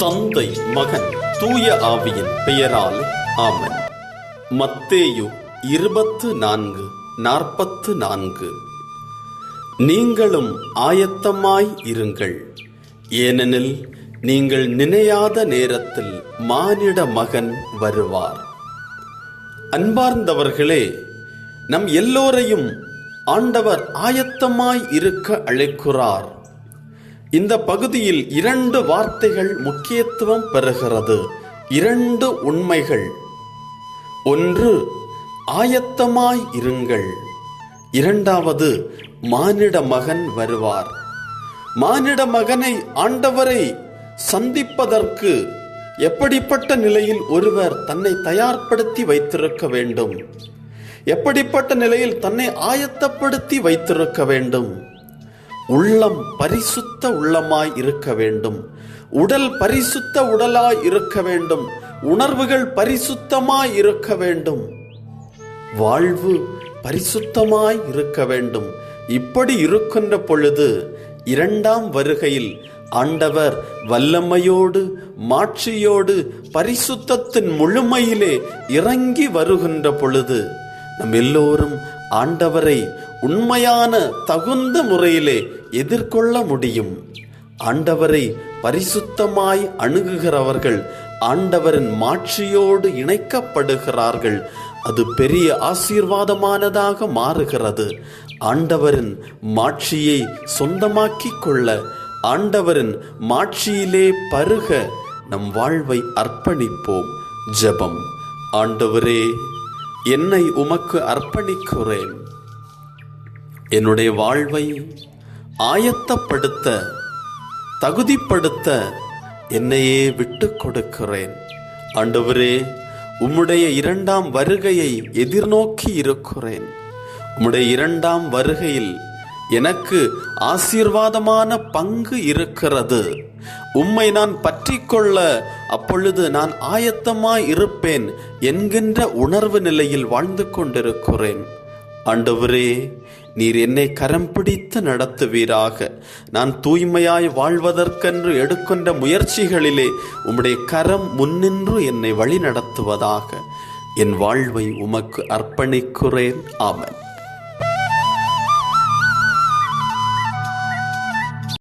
தந்தை, மகன், தூய ஆவியின் பெயராலே ஆமென். மத்தேயு 24:44. நீங்களும் ஆயத்தமாய் இருங்கள், ஏனெனில் நீங்கள் நினையாத நேரத்தில் மானிட மகன் வருவார். அன்பார்ந்தவர்களே, நம் எல்லோரையும் ஆண்டவர் ஆயத்தமாய் இருக்க அழைக்கிறார். இந்த பகுதியில் 2 வார்த்தைகள் முக்கியத்துவம் பெறுகிறது. 2 உண்மைகள். ஒன்று, ஆயத்தமாய் இருங்கள். இரண்டாவது, மானிட மகன் வருவார். மானிட மகனை, ஆண்டவரை சந்திப்பதற்கு எப்படிப்பட்ட நிலையில் ஒருவர் தன்னை தயார்படுத்தி வைத்திருக்க வேண்டும்? எப்படிப்பட்ட நிலையில் தன்னை ஆயத்தப்படுத்தி வைத்திருக்க வேண்டும்? உள்ளம் பரிசுத்த உள்ளமாய் இருக்க வேண்டும். உடல் பரிசுத்த உடலாய் இருக்க வேண்டும். உணர்வுகள் பரிசுத்தமாய் இருக்க வேண்டும். வாழ்வு பரிசுத்தமாய் இருக்க வேண்டும். இப்படி இருக்கின்ற பொழுது 2ஆம் வருகையில் ஆண்டவர் வல்லமையோடு, மாட்சியோடு, பரிசுத்தத்தின் முழுமையிலே இறங்கி வருகின்ற பொழுது நம் எல்லோரும் ஆண்டவரை உண்மையான தகுந்த முறையிலே எதிர்கொள்ள முடியும். ஆண்டவரை பரிசுத்தமாய் அணுகுகிறவர்கள் ஆண்டவரின் மாட்சியோடு இணைக்கப்படுகிறார்கள். அது பெரிய ஆசீர்வாதமானதாக மாறுகிறது. ஆண்டவரின் மாட்சியை சொந்தமாக்கிக் கொள்ள, ஆண்டவரின் மாட்சியிலே பருக நம் வாழ்வை அர்ப்பணிப்போம். ஜெபம். ஆண்டவரே, என்னை உமக்கு அர்ப்பணிக்கிறேன். என்னுடைய வாழ்வை ஆயத்தப்படுத்த, தகுதிப்படுத்த என்னையே விட்டு கொடுக்கிறேன். ஆண்டவரே, உம்முடைய 2ஆம் வருகையை எதிர்நோக்கி இருக்கிறேன். உம்முடைய 2ஆம் வருகையில் எனக்கு ஆசீர்வாதமான பங்கு இருக்கிறது. உம்மை நான் பற்றிக்கொள்ள அப்பொழுது நான் ஆயத்தமாய் இருப்பேன் என்கின்ற உணர்வு நிலையில் வாழ்ந்து கொண்டிருக்கிறேன். ஆண்டவரே, நீர் என்னை கரம் பிடித்து நடத்துவீராக. நான் தூய்மையாய் வாழ்வதற்கென்று எடுக்கின்ற முயற்சிகளிலே உம்முடைய கரம் முன்னின்று என்னை வழி நடத்துவதாக. என் வாழ்வை உமக்கு அர்ப்பணிக்கிறேன். ஆமென்.